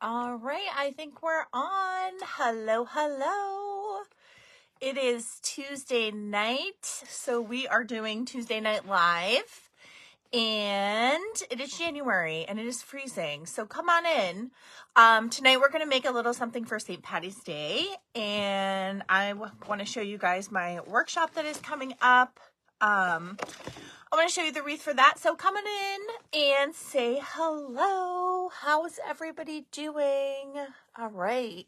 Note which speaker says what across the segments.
Speaker 1: All right, I think we're on. Hello, hello. It is Tuesday night, so we are doing Tuesday Night Live, and it is January, and it is freezing, so come on in. Tonight we're going to make a little something for St. Paddy's Day, and I want to show you guys my workshop that is coming up. I want to show you the wreath for that. So come on in and say hello. How's everybody doing? All right.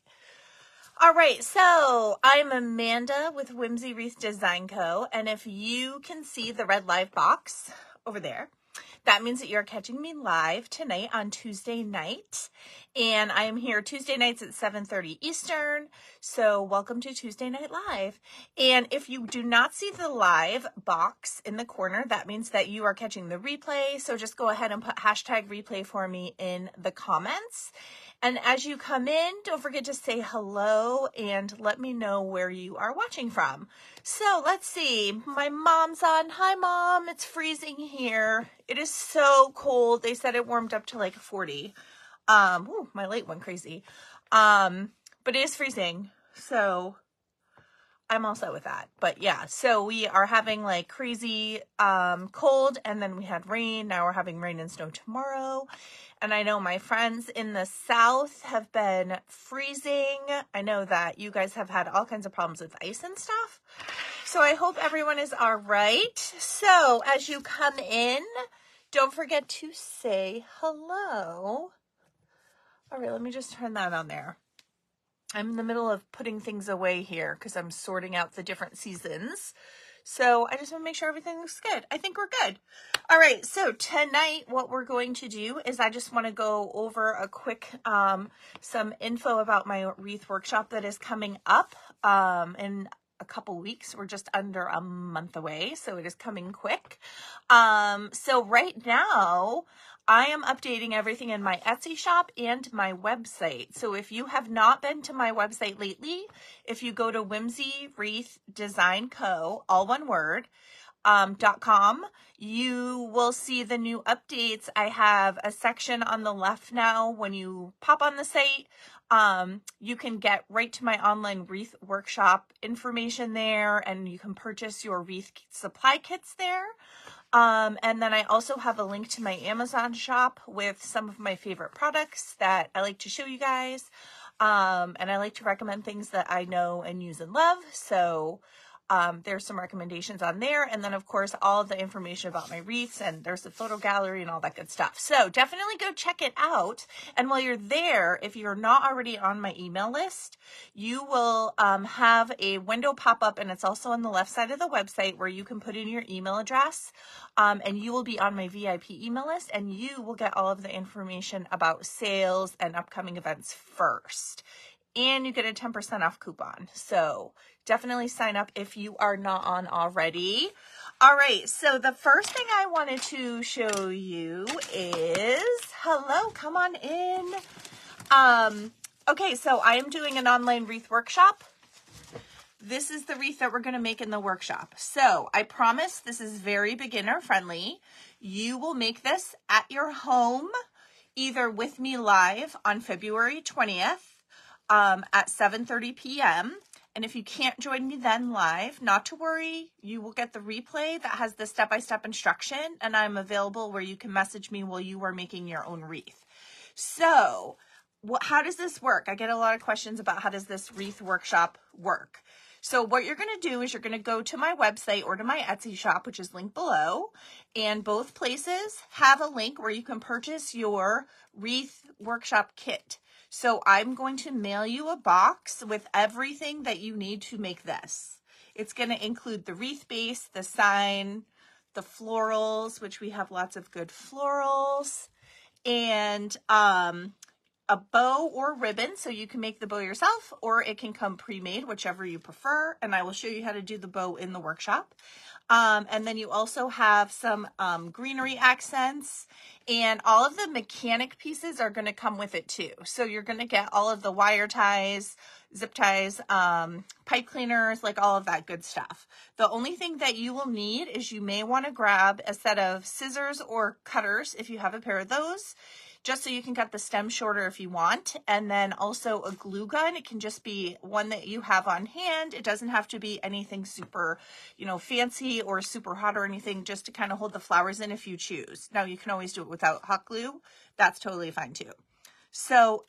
Speaker 1: All right. So I'm Amanda with Whimsy Wreath Design Co. And if you can see the red live box over there, that means that you're catching me live tonight on Tuesday night. And I am here Tuesday nights at 7:30 Eastern. So welcome to Tuesday Night Live. And if you do not see the live box in the corner, that means that you are catching the replay. So just go ahead and put hashtag replay for me in the comments. And as you come in, don't forget to say hello and let me know where you are watching from. So let's see. My mom's on. Hi, Mom. It's freezing here. It is so cold. They said it warmed up to like 40. My light went crazy. But it is freezing. So I'm all set with that. But yeah, so we are having like crazy cold, and then we had rain. Now we're having rain and snow tomorrow. And I know my friends in the south have been freezing. I know that you guys have had all kinds of problems with ice and stuff. So I hope everyone is all right. So as you come in, don't forget to say hello. All right, let me just turn that on there. I'm in the middle of putting things away here because I'm sorting out the different seasons. So I just want to make sure everything looks good. I think we're good. All right, so tonight what we're going to do is I just want to go over a quick some info about my wreath workshop that is coming up in a couple weeks. We're just under a month away, so it is coming quick. So right now I am updating everything in my Etsy shop and my website. So if you have not been to my website lately, if you go to Whimsy Wreath Design Co., all one word, .com, you will see the new updates. I have a section on the left now. When you pop on the site, you can get right to my online wreath workshop information there, and you can purchase your wreath supply kits there. And then I also have a link to my Amazon shop with some of my favorite products that I like to show you guys. And I like to recommend things that I know and use and love. So there's some recommendations on there. And then, of course, all of the information about my wreaths, and there's the photo gallery and all that good stuff. So definitely go check it out. And while you're there, if you're not already on my email list, you will have a window pop up, and it's also on the left side of the website where you can put in your email address, and you will be on my VIP email list, and you will get all of the information about sales and upcoming events first. And you get a 10% off coupon. So definitely sign up if you are not on already. All right, so the first thing I wanted to show you is, hello, come on in. Okay, so I am doing an online wreath workshop. This is the wreath that we're going to make in the workshop. So I promise this is very beginner friendly. You will make this at your home, either with me live on February 20th. At 7:30 p.m. And if you can't join me then live, not to worry, you will get the replay that has the step-by-step instruction, and I'm available where you can message me while you are making your own wreath. So how does this work? I get a lot of questions about how does this wreath workshop work. So what you're going to do is you're going to go to my website or to my Etsy shop, which is linked below, and both places have a link where you can purchase your wreath workshop kit. So I'm going to mail you a box with everything that you need to make this. It's going to include the wreath base, the sign, the florals, which we have lots of good florals, and a bow or ribbon, so you can make the bow yourself, or it can come pre-made, whichever you prefer, and I will show you how to do the bow in the workshop. And then you also have some greenery accents, and all of the mechanic pieces are going to come with it too. So you're going to get all of the wire ties, zip ties, pipe cleaners, like all of that good stuff. The only thing that you will need is you may want to grab a set of scissors or cutters if you have a pair of those. just so you can cut the stem shorter if you want. And then also a glue gun. It can just be one that you have on hand. It doesn't have to be anything super, you know, fancy or super hot or anything, just to kind of hold the flowers in if you choose. Now you can always do it without hot glue. That's totally fine too. So,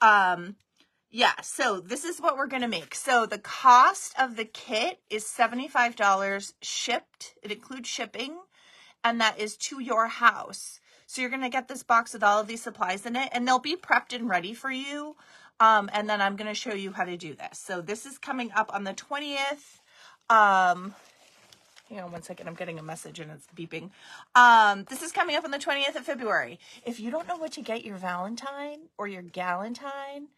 Speaker 1: yeah, so this is what we're going to make. So the cost of the kit is $75 shipped. It includes shipping, and that is to your house. So you're going to get this box with all of these supplies in it, and they'll be prepped and ready for you. And then I'm going to show you how to do this. So this is coming up on the 20th. Hang on one second. I'm getting a message and it's beeping. This is coming up on the 20th of February. If you don't know what to get your Valentine or your Galentine,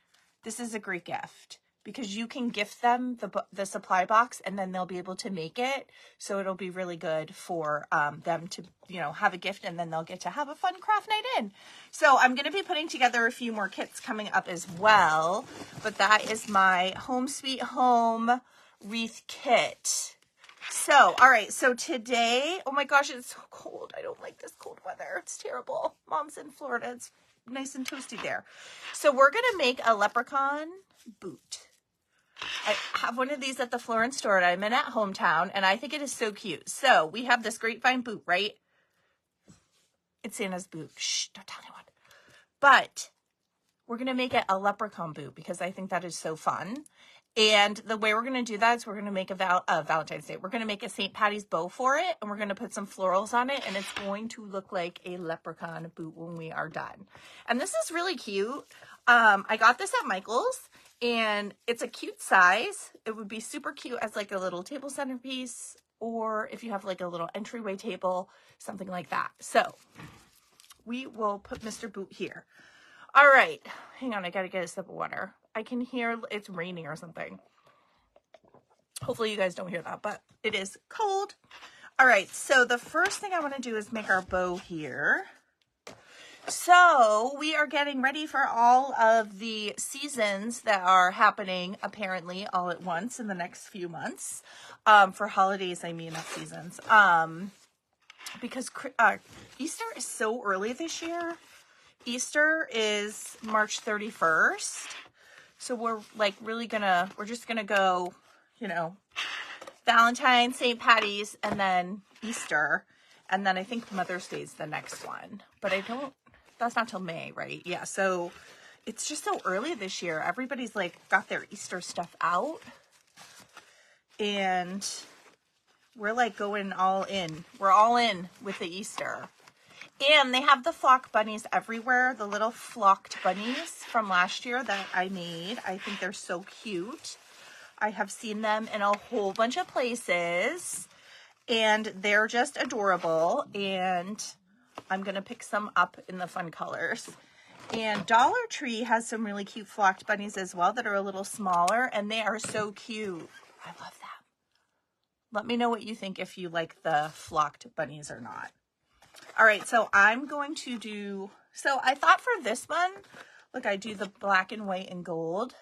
Speaker 1: this is a great gift, because you can gift them the supply box and then they'll be able to make it. So it'll be really good for them to, you know, have a gift, and then they'll get to have a fun craft night in. So I'm going to be putting together a few more kits coming up as well. But that is my Home Sweet Home wreath kit. So, all right. So today, oh my gosh, it's so cold. I don't like this cold weather. It's terrible. Mom's in Florida. It's nice and toasty there. So we're going to make a leprechaun boot. I have one of these at the Floral store that I'm in at Hometown, and I think it is so cute. So we have this grapevine boot, right? It's Santa's boot. Shh, don't tell anyone. But we're going to make it a leprechaun boot because I think that is so fun. And the way we're going to do that is we're going to make a Valentine's Day. We're going to make a St. Patty's bow for it, and we're going to put some florals on it, and it's going to look like a leprechaun boot when we are done. And this is really cute. I got this at Michael's, and it's a cute size. It would be super cute as like a little table centerpiece, or if you have like a little entryway table, something like that. So we will put Mr. Boot here. All right, hang on, I gotta get a sip of water. I can hear it's raining or something. Hopefully you guys don't hear that, but it is cold. All right, so the first thing I want to do is make our bow here. So we are getting ready for all of the seasons that are happening apparently all at once in the next few months. For holidays, I mean, not seasons. Because Easter is so early this year. Easter is March 31st. So we're like really we're just gonna go, you know, Valentine's, St. Patty's, and then Easter. And then I think Mother's Day is the next one. But that's not till May, right? Yeah, so it's just so early this year. Everybody's like got their Easter stuff out. And we're like going all in. We're all in with the Easter. And they have the flock bunnies everywhere, the little flocked bunnies from last year that I made. I think they're so cute. I have seen them in a whole bunch of places, and they're just adorable. And I'm going to pick some up in the fun colors. And Dollar Tree has some really cute flocked bunnies as well that are a little smaller, and they are so cute. I love them. Let me know what you think, if you like the flocked bunnies or not. All right, so I'm going to do, so I thought for this one, look, I do the black and white and gold.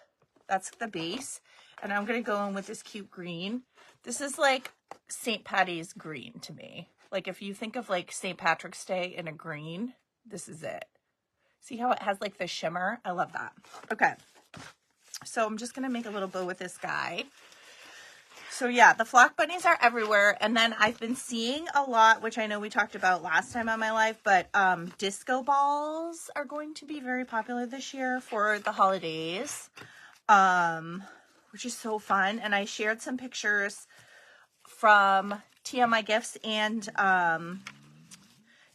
Speaker 1: That's the base. And I'm going to go in with this cute green. This is like St. Patty's green to me. Like if you think of like St. Patrick's Day in a green, this is it. See how it has like the shimmer? I love that. Okay, so I'm just going to make a little bow with this guy. So yeah, the flock bunnies are everywhere. And then I've been seeing a lot, which I know we talked about last time on my live, but disco balls are going to be very popular this year for the holidays, which is so fun. And I shared some pictures from TMI Gifts and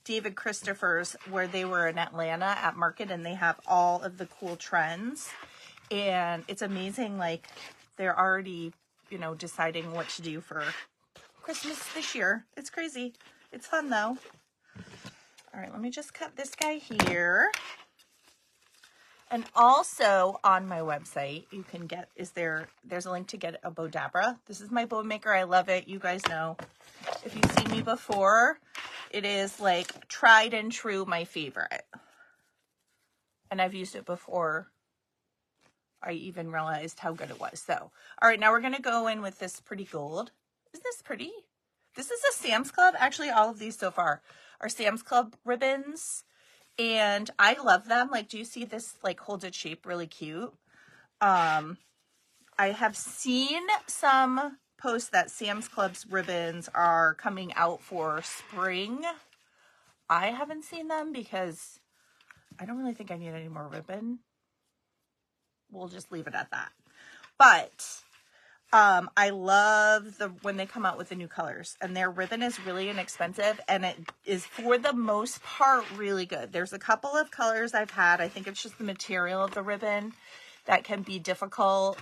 Speaker 1: David Christopher's, where they were in Atlanta at Market, and they have all of the cool trends. And it's amazing, like they're already, you know, deciding what to do for Christmas this year. It's crazy. It's fun though. All right, let me just cut this guy here. And also on my website, you can get, there's a link to get a Bowdabra. This is my bow maker. I love it. You guys know, if you've seen me before, it is like tried and true my favorite. And I've used it before I even realized how good it was. So, all right, now we're going to go in with this pretty gold. Isn't this pretty? This is a Sam's Club. Actually, all of these so far are Sam's Club ribbons. and I love them. Like, do you see this, like, holds its shape really cute? I have seen some posts that Sam's Club's ribbons are coming out for spring. I haven't seen them because I don't really think I need any more ribbon. We'll just leave it at that. But I love when they come out with the new colors, and their ribbon is really inexpensive, and it is for the most part really good. There's a couple of colors I've had. I think it's just the material of the ribbon that can be difficult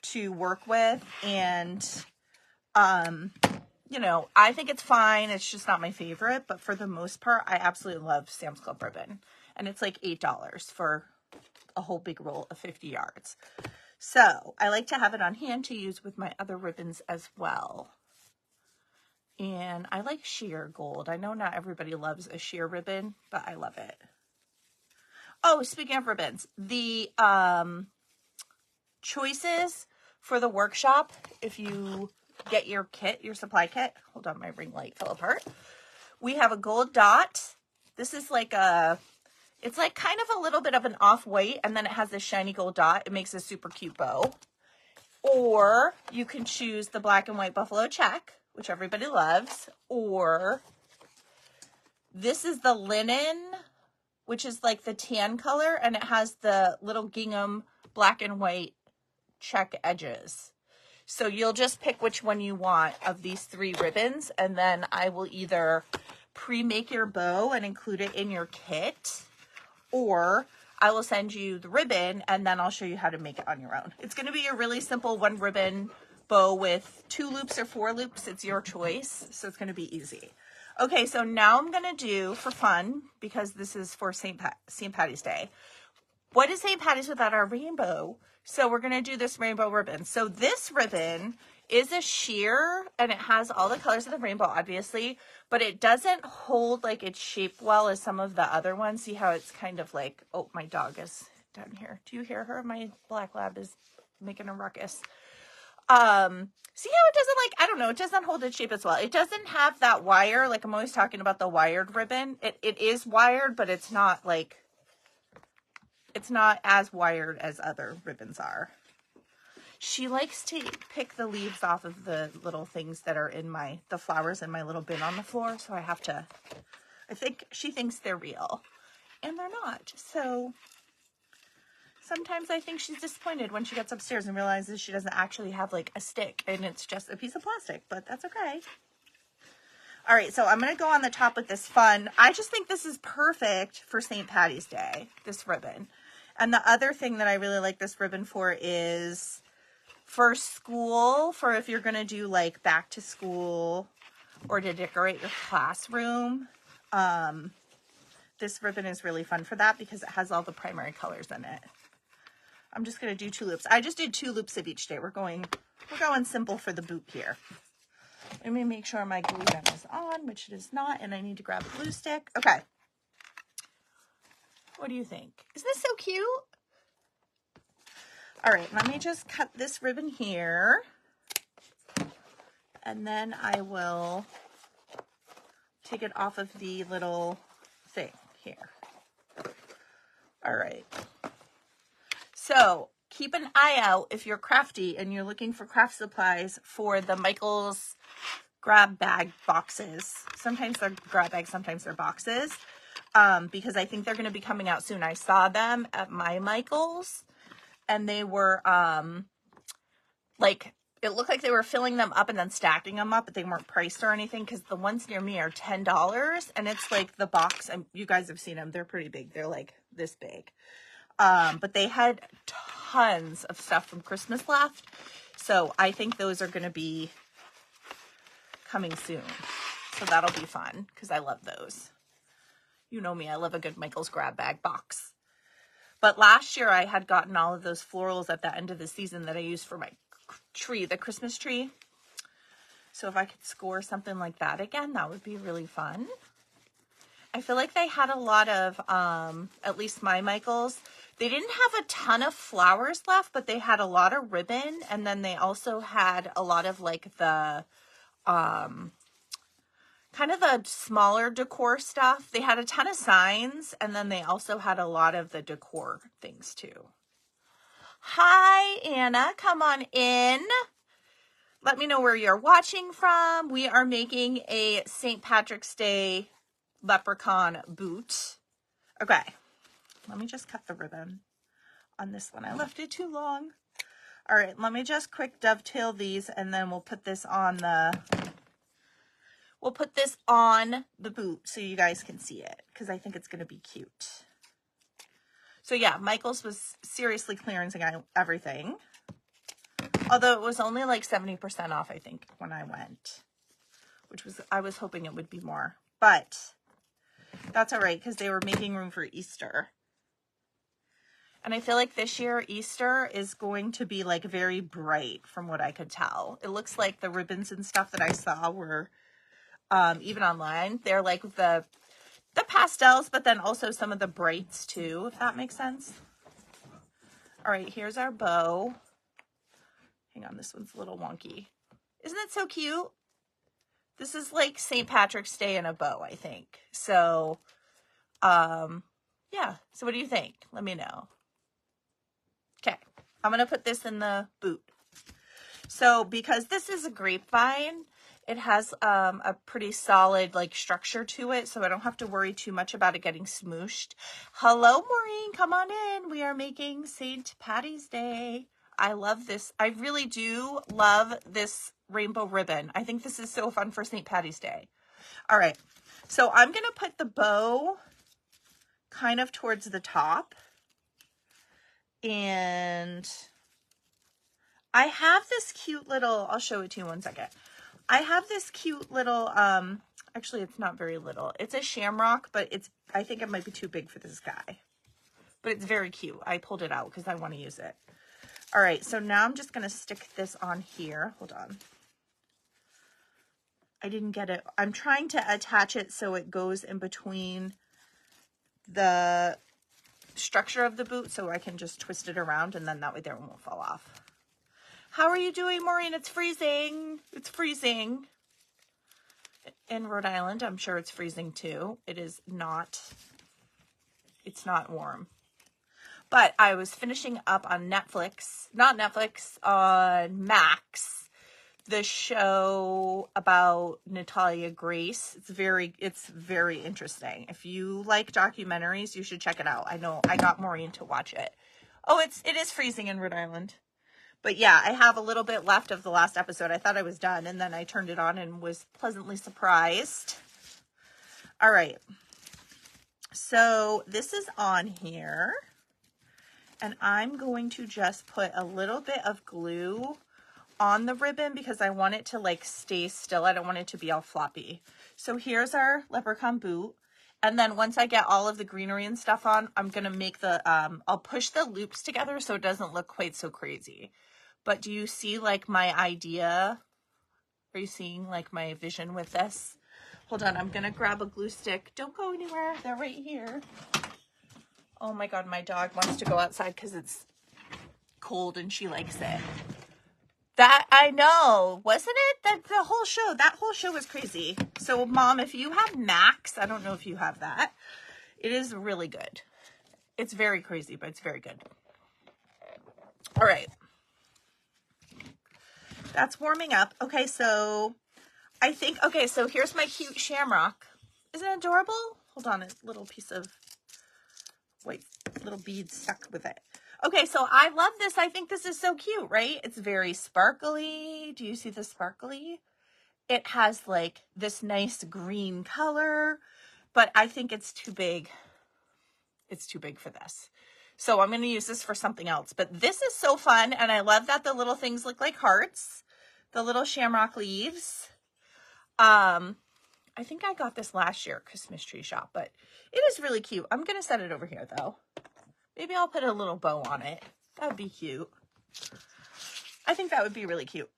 Speaker 1: to work with, and you know, I think it's fine. It's just not my favorite, but for the most part, I absolutely love Sam's Club ribbon, and it's like $8 for a whole big roll of 50 yards. So I like to have it on hand to use with my other ribbons as well. And I like sheer gold. I know not everybody loves a sheer ribbon, but I love it. Oh, speaking of ribbons, the choices for the workshop, if you get your kit, your supply kit, hold on, my ring light fell apart. We have a gold dot. This is like it's like kind of a little bit of an off-white, and then it has this shiny gold dot. It makes a super cute bow. Or you can choose the black and white buffalo check, which everybody loves. Or this is the linen, which is like the tan color, and it has the little gingham black and white check edges. So you'll just pick which one you want of these 3 ribbons, and then I will either pre-make your bow and include it in your kit, or I will send you the ribbon and then I'll show you how to make it on your own. It's going to be a really simple 1 ribbon bow with 2 loops or 4 loops. It's your choice. So it's going to be easy. Okay, so now I'm going to do, for fun, because this is for St. Paddy's Day, what is St. Paddy's without our rainbow? So we're going to do this rainbow ribbon. So this ribbon is a sheer, and it has all the colors of the rainbow, obviously, but it doesn't hold like its shape well as some of the other ones. See how it's kind of like, oh, my dog is down here. Do you hear her? My black lab is making a ruckus. See how it doesn't, like, I don't know, it doesn't hold its shape as well. It doesn't have that wire. Like, I'm always talking about the wired ribbon. It is wired, but it's not like, it's not as wired as other ribbons are. She likes to pick the leaves off of the little things that are in the flowers in my little bin on the floor. So I think she thinks they're real, and they're not. So sometimes I think she's disappointed when she gets upstairs and realizes she doesn't actually have like a stick and it's just a piece of plastic, but that's okay. All right, so I'm going to go on the top with this fun. I just think this is perfect for St. Paddy's Day, this ribbon. And the other thing that I really like this ribbon for is for school, for if you're going to do like back to school or to decorate your classroom. This ribbon is really fun for that because it has all the primary colors in it. I'm just going to do 2 loops. I just did 2 loops of each day. We're going simple for the boot here. Let me make sure my glue gun is on, which it is not, and I need to grab a glue stick. Okay. What do you think? Isn't this so cute? All right, let me just cut this ribbon here, and then I will take it off of the little thing here. All right. So keep an eye out if you're crafty and you're looking for craft supplies for the Michael's grab bag boxes. Sometimes they're grab bags, sometimes they're boxes, because I think they're going to be coming out soon. I saw them at my Michael's, and they were like, it looked like they were filling them up and then stacking them up, but they weren't priced or anything, because the ones near me are $10, and it's like the box, and you guys have seen them, they're pretty big, they're like this big. But they had tons of stuff from Christmas left, so I think those are going to be coming soon. So that'll be fun, because I love those. You know me, I love a good Michael's grab bag box. But last year I had gotten all of those florals at the end of the season that I used for my tree, the Christmas tree. So if I could score something like that again, that would be really fun. I feel like they had a lot of, at least my Michael's, they didn't have a ton of flowers left, but they had a lot of ribbon. And then they also had a lot of like the kind of the smaller decor stuff. They had a ton of signs, and then they also had a lot of the decor things too. Hi, Anna, come on in. Let me know where you're watching from. We are making a St. Patrick's Day leprechaun boot. Okay, let me just cut the ribbon on this one. I left it too long. All right, let me just quick dovetail these, and then we'll put this on the boot so you guys can see it, because I think it's going to be cute. So yeah, Michael's was seriously clearancing everything. Although it was only like 70% off, I think, when I went. I was hoping it would be more. But that's all right, because they were making room for Easter. And I feel like this year Easter is going to be like very bright from what I could tell. It looks like the ribbons and stuff that I saw were, even online, they're like the pastels, but then also some of the brights too, if that makes sense. All right, here's our bow. Hang on, this one's a little wonky. Isn't it so cute? This is like St. Patrick's Day in a bow, I think. So, yeah. So what do you think? Let me know. Okay, I'm going to put this in the boot. So because this is a grapevine, it has a pretty solid like structure to it, so I don't have to worry too much about it getting smooshed. Hello, Maureen, come on in. We are making St. Paddy's Day. I love this. I really do love this rainbow ribbon. I think this is so fun for St. Paddy's Day. All right, so I'm going to put the bow kind of towards the top. And I have this cute little, I'll show it to you one second. I have this cute little, actually it's not very little. It's a shamrock, but I think it might be too big for this guy. But it's very cute. I pulled it out because I want to use it. All right, so now I'm just going to stick this on here. Hold on. I didn't get it. I'm trying to attach it so it goes in between the structure of the boot so I can just twist it around, and then that way there won't fall off. How are you doing, Maureen? It's freezing. It's freezing. In Rhode Island, I'm sure it's freezing too. It's not warm. But I was finishing up on on Max, the show about Natalia Grace. It's very interesting. If you like documentaries, you should check it out. I know I got Maureen to watch it. Oh, it is freezing in Rhode Island. But yeah, I have a little bit left of the last episode. I thought I was done, and then I turned it on and was pleasantly surprised. All right. So this is on here, and I'm going to just put a little bit of glue on the ribbon because I want it to like stay still. I don't want it to be all floppy. So here's our leprechaun boot. And then once I get all of the greenery and stuff on, I'm going to make I'll push the loops together so it doesn't look quite so crazy. But do you see like my idea? Are you seeing like my vision with this? Hold on, I'm going to grab a glue stick. Don't go anywhere. They're right here. Oh my God, my dog wants to go outside because it's cold and she likes it. That I know, wasn't it? That whole show was crazy. So Mom, if you have Max, I don't know if you have that. It is really good. It's very crazy, but it's very good. All right. That's warming up. Okay, so so here's my cute shamrock. Isn't it adorable? Hold on, a little piece of white little bead stuck with it. Okay, so I love this. I think this is so cute, right? It's very sparkly. Do you see the sparkly? It has like this nice green color, but I think it's too big. It's too big for this. So I'm going to use this for something else. But this is so fun, and I love that the little things look like hearts. The little shamrock leaves. I think I got this last year at Christmas tree shop, but it is really cute. I'm going to set it over here, though. Maybe I'll put a little bow on it. That would be cute. I think that would be really cute.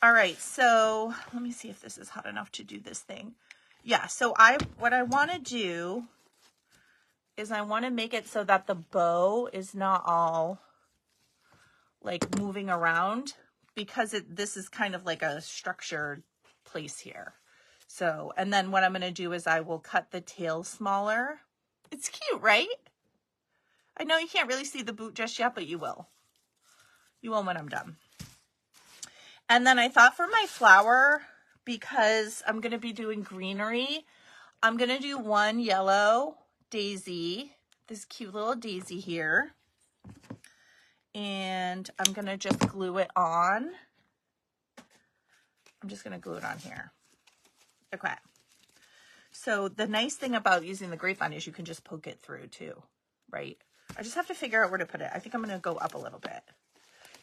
Speaker 1: All right, so let me see if this is hot enough to do this thing. Yeah, so what I want to do is I want to make it so that the bow is not all like moving around, because this is kind of like a structured place here. So, and then what I'm going to do is I will cut the tail smaller. It's cute, right? I know you can't really see the boot just yet, but you will. You will when I'm done. And then I thought for my flower, because I'm going to be doing greenery, I'm going to do one yellow daisy, this cute little daisy here. And I'm going to just glue it on. I'm just going to glue it on here. Okay. So the nice thing about using the grapevine is you can just poke it through too, right? I just have to figure out where to put it. I think I'm going to go up a little bit.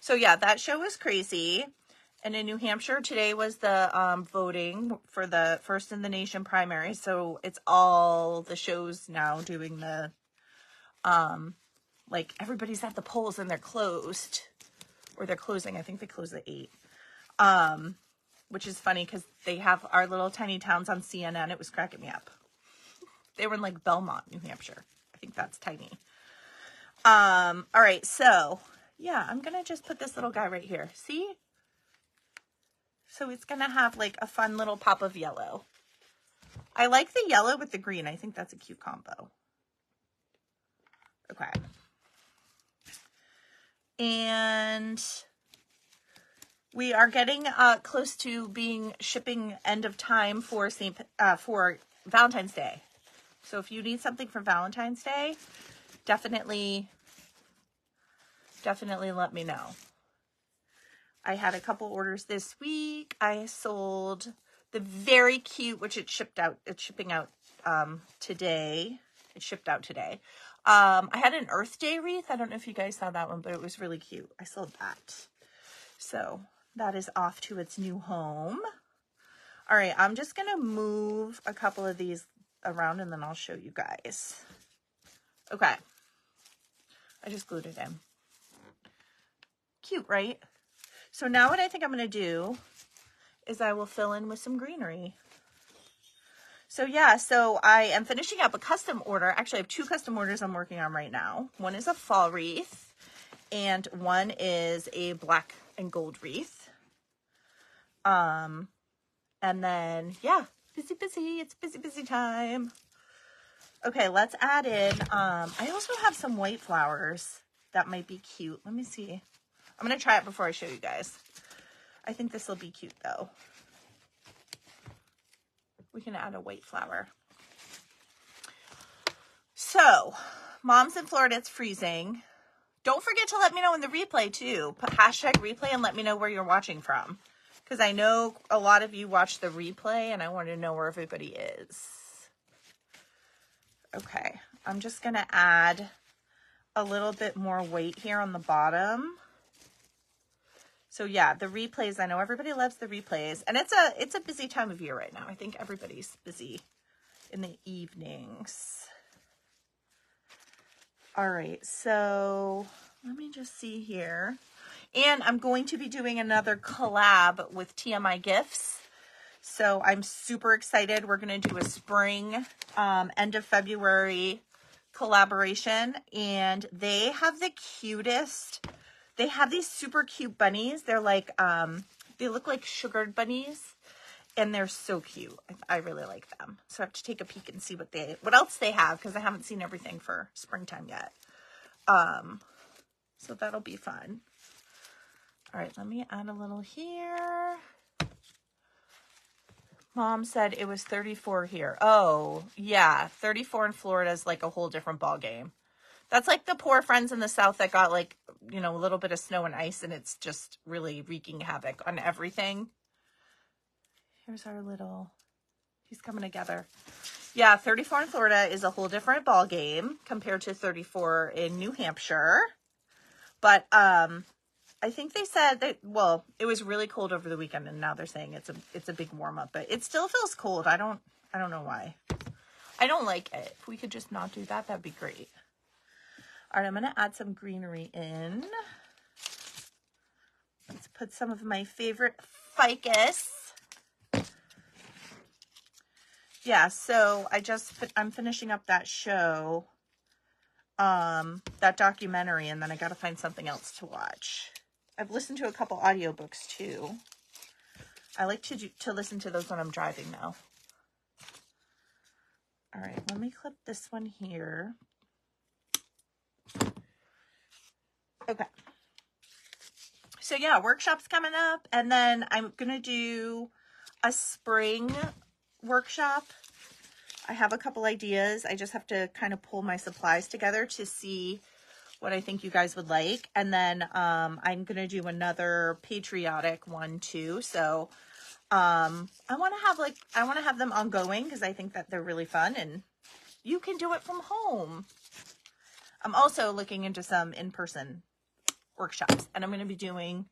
Speaker 1: So yeah, that show was crazy. And in New Hampshire, today was the voting for the First in the Nation primary. So it's all the shows now doing the, like everybody's at the polls and they're closed. Or they're closing. I think they close at 8. Which is funny because they have our little tiny towns on CNN. It was cracking me up. They were in like Belmont, New Hampshire. I think that's tiny. All right, so yeah, I'm gonna just put this little guy right here. See? So it's gonna have like a fun little pop of yellow. I like the yellow with the green. I think that's a cute combo. Okay. And we are getting close to being shipping end of time for for Valentine's Day. So if you need something for Valentine's Day, definitely let me know. I had a couple orders this week. I sold the very cute, which it's shipping out today. It shipped out today. I had an Earth Day wreath. I don't know if you guys saw that one, but it was really cute. I sold that. So that is off to its new home. All right, I'm just going to move a couple of these around and then I'll show you guys. Okay. I just glued it in. Cute, right? So now what I think I'm going to do is I will fill in with some greenery. So yeah, so I am finishing up a custom order. Actually, I have 2 custom orders I'm working on right now. One is a fall wreath and one is a black and gold wreath. And then, yeah, busy. It's busy time. Okay, let's add in, I also have some white flowers that might be cute. Let me see. I'm going to try it before I show you guys. I think this will be cute though. We can add a white flower. So, Mom's in Florida, it's freezing. Don't forget to let me know in the replay too. Put hashtag replay and let me know where you're watching from. Because I know a lot of you watch the replay and I want to know where everybody is. Okay, I'm just going to add a little bit more weight here on the bottom. So yeah, the replays, I know everybody loves the replays. And it's a busy time of year right now. I think everybody's busy in the evenings. All right, so let me just see here. And I'm going to be doing another collab with TMI Gifts. So I'm super excited. We're going to do a spring, end of February collaboration. And they have the cutest, they have these super cute bunnies. They're like, they look like sugared bunnies. And they're so cute. I really like them. So I have to take a peek and see what else they have, because I haven't seen everything for springtime yet. So that'll be fun. All right, let me add a little here. Mom said it was 34 here. Oh, yeah. 34 in Florida is like a whole different ball game. That's like the poor friends in the South that got like, you know, a little bit of snow and ice, and it's just really wreaking havoc on everything. Here's our little, he's coming together. Yeah, 34 in Florida is a whole different ball game compared to 34 in New Hampshire. But I think they said that, well, it was really cold over the weekend, and now they're saying it's a big warm up, but it still feels cold. I don't know why. I don't like it. If we could just not do that, that'd be great. All right, I'm going to add some greenery in. Let's put some of my favorite ficus. Yeah, so I'm finishing up that show, that documentary, and then I got to find something else to watch. I've listened to a couple audiobooks too. I like to listen to those when I'm driving though. All right, let me clip this one here. Okay. So yeah, workshop's coming up, and then I'm going to do a spring workshop. I have a couple ideas. I just have to kind of pull my supplies together to see what I think you guys would like. And then I'm going to do another patriotic one too. So I want to have them ongoing because I think that they're really fun and you can do it from home. I'm also looking into some in-person workshops, and I'm going to be doing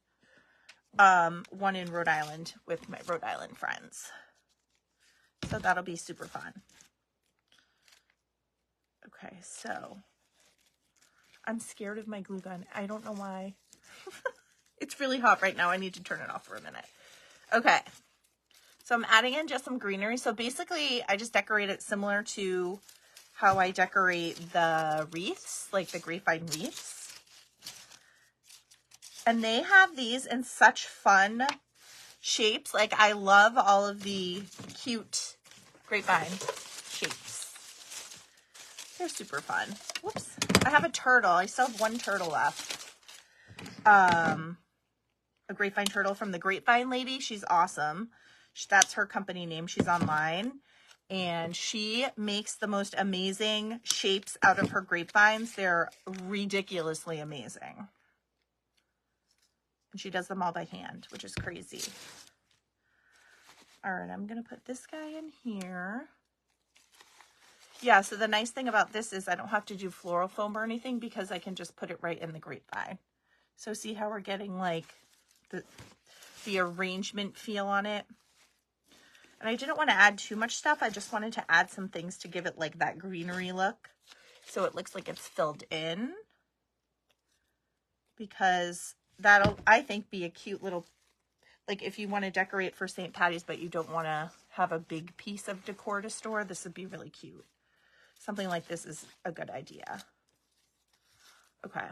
Speaker 1: one in Rhode Island with my Rhode Island friends. So that'll be super fun. Okay, so I'm scared of my glue gun. I don't know why. It's really hot right now. I need to turn it off for a minute. Okay, so I'm adding in just some greenery. So basically, I just decorate it similar to how I decorate the wreaths, like the Grapevine wreaths. And they have these in such fun shapes. Like, I love all of the cute grapevine shapes. They're super fun. Whoops. I have a turtle. I still have one turtle left. A grapevine turtle from the Grapevine Lady. She's awesome. That's her company name. She's online. And she makes the most amazing shapes out of her grapevines. They're ridiculously amazing. And she does them all by hand, which is crazy. All right, I'm going to put this guy in here. Yeah, so the nice thing about this is I don't have to do floral foam or anything because I can just put it right in the grapevine. So see how we're getting like the arrangement feel on it? And I didn't want to add too much stuff. I just wanted to add some things to give it like that greenery look. So it looks like it's filled in. Because that'll, I think, be a cute little, like if you want to decorate for St. Paddy's, but you don't want to have a big piece of decor to store, this would be really cute. Something like this is a good idea. Okay.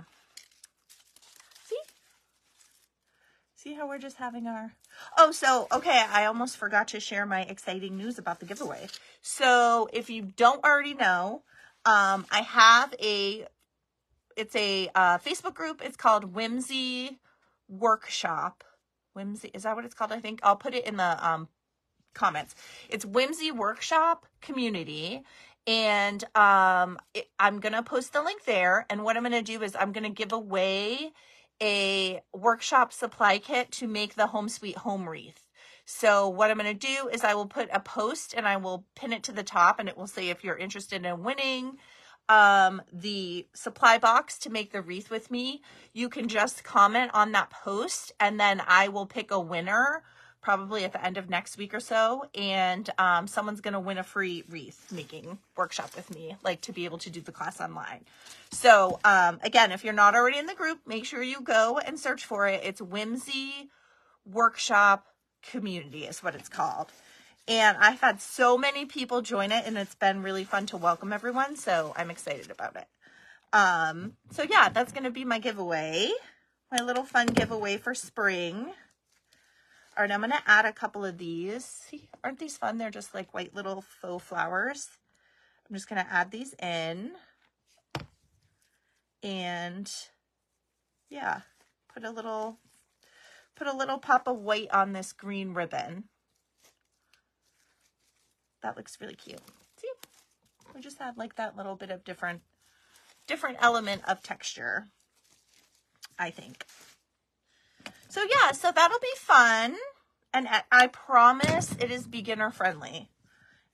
Speaker 1: See how we're just having our... Oh, so, okay, I almost forgot to share my exciting news about the giveaway. So, if you don't already know, I have it's a Facebook group. It's called Whimsy Workshop. Whimsy, is that what it's called? I think I'll put it in the comments. It's Whimsy Workshop Community. And I'm going to post the link there. And what I'm going to do is I'm going to give away a workshop supply kit to make the Home Sweet Home wreath. So what I'm going to do is I will put a post and I will pin it to the top, and it will say if you're interested in winning the supply box to make the wreath with me, you can just comment on that post, and then I will pick a winner probably at the end of next week or so, and someone's going to win a free wreath making workshop with me, like to be able to do the class online. So again, if you're not already in the group, make sure you go and search for it. It's Whimsy Workshop Community is what it's called. And I've had so many people join it, and it's been really fun to welcome everyone, so I'm excited about it. So yeah, that's going to be my giveaway, my little fun giveaway for spring. All right, I'm going to add a couple of these. See, aren't these fun? They're just like white little faux flowers. I'm just going to add these in. And yeah, put a little pop of white on this green ribbon. That looks really cute. See, we just had like that little bit of different element of texture, I think. So yeah, so that'll be fun. And I promise it is beginner friendly.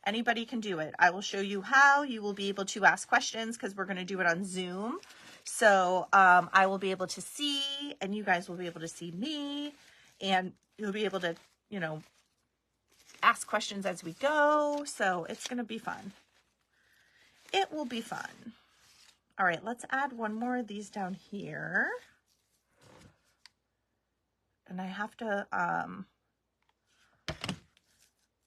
Speaker 1: Anybody can do it. I will show you how. You will be able to ask questions because we're going to do it on Zoom. So I will be able to see, and you guys will be able to see me, and you'll be able to, you know, ask questions as we go. So it's going to be fun. It will be fun. All right, let's add one more of these down here. And I have to,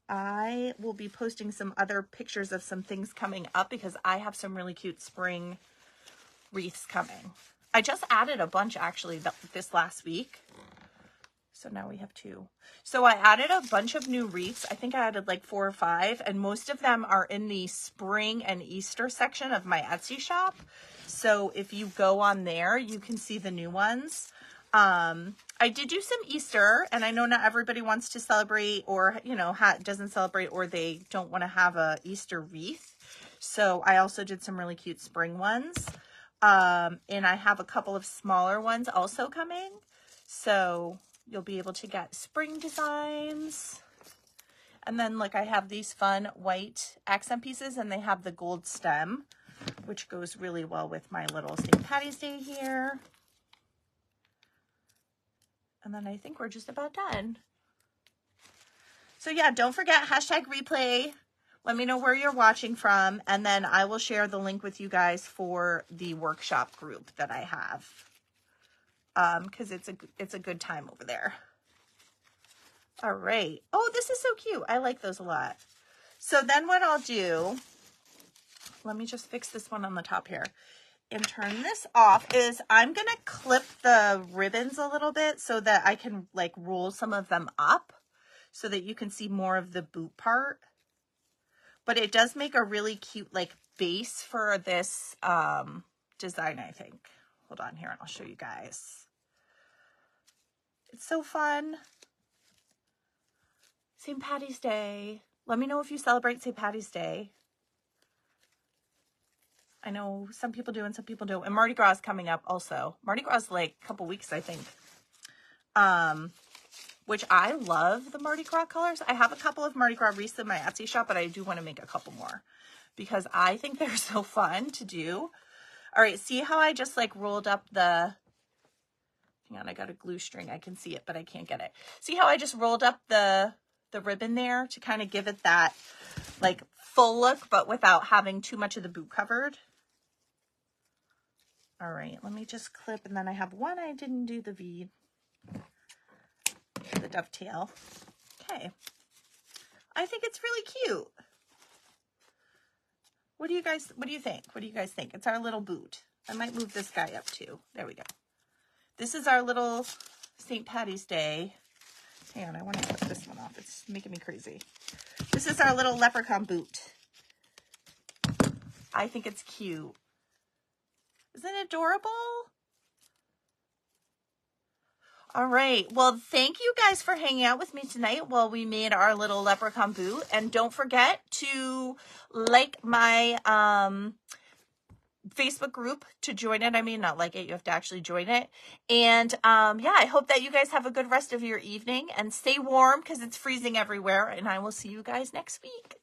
Speaker 1: I will be posting some other pictures of some things coming up because I have some really cute spring wreaths coming. I just added a bunch actually this last week. So now we have 2. So I added a bunch of new wreaths. I think I added like 4 or 5, and most of them are in the spring and Easter section of my Etsy shop. So if you go on there, you can see the new ones. I did do some Easter, and I know not everybody wants to celebrate or, you know, doesn't celebrate, or they don't want to have a Easter wreath. So I also did some really cute spring ones. And I have a couple of smaller ones also coming. So you'll be able to get spring designs. And then like I have these fun white accent pieces, and they have the gold stem, which goes really well with my little St. Paddy's Day here. And then I think we're just about done. So yeah, don't forget #replay. Let me know where you're watching from, and then I will share the link with you guys for the workshop group that I have. Because it's a good time over there. All right. Oh, this is so cute. I like those a lot. So then what I'll do, let me just fix this one on the top here and turn this off, is I'm going to clip the ribbons a little bit so that I can like roll some of them up so that you can see more of the boot part. But it does make a really cute like base for this design, I think. Hold on here and I'll show you guys. It's so fun. St. Paddy's Day. Let me know if you celebrate St. Paddy's Day. I know some people do and some people don't. And Mardi Gras is coming up also. Mardi Gras is like a couple weeks, I think. Which I love the Mardi Gras colors. I have a couple of Mardi Gras wreaths in my Etsy shop, but I do want to make a couple more because I think they're so fun to do. All right, see how I just like rolled up the, hang on, I got a glue string. I can see it, but I can't get it. See how I just rolled up the ribbon there to kind of give it that like full look, but without having too much of the boot covered. All right, let me just clip, and then I have one I didn't do the V, the dovetail. Okay. I think it's really cute. What do you think? What do you guys think? It's our little boot. I might move this guy up too. There we go. This is our little St. Paddy's Day. Hang on, I want to put this one off. It's making me crazy. This is our little leprechaun boot. I think it's cute. Isn't it adorable? All right. Well, thank you guys for hanging out with me tonight while we made our little leprechaun boot. And don't forget to like my Facebook group to join it. I mean, not like it, you have to actually join it. And yeah, I hope that you guys have a good rest of your evening and stay warm because it's freezing everywhere. And I will see you guys next week.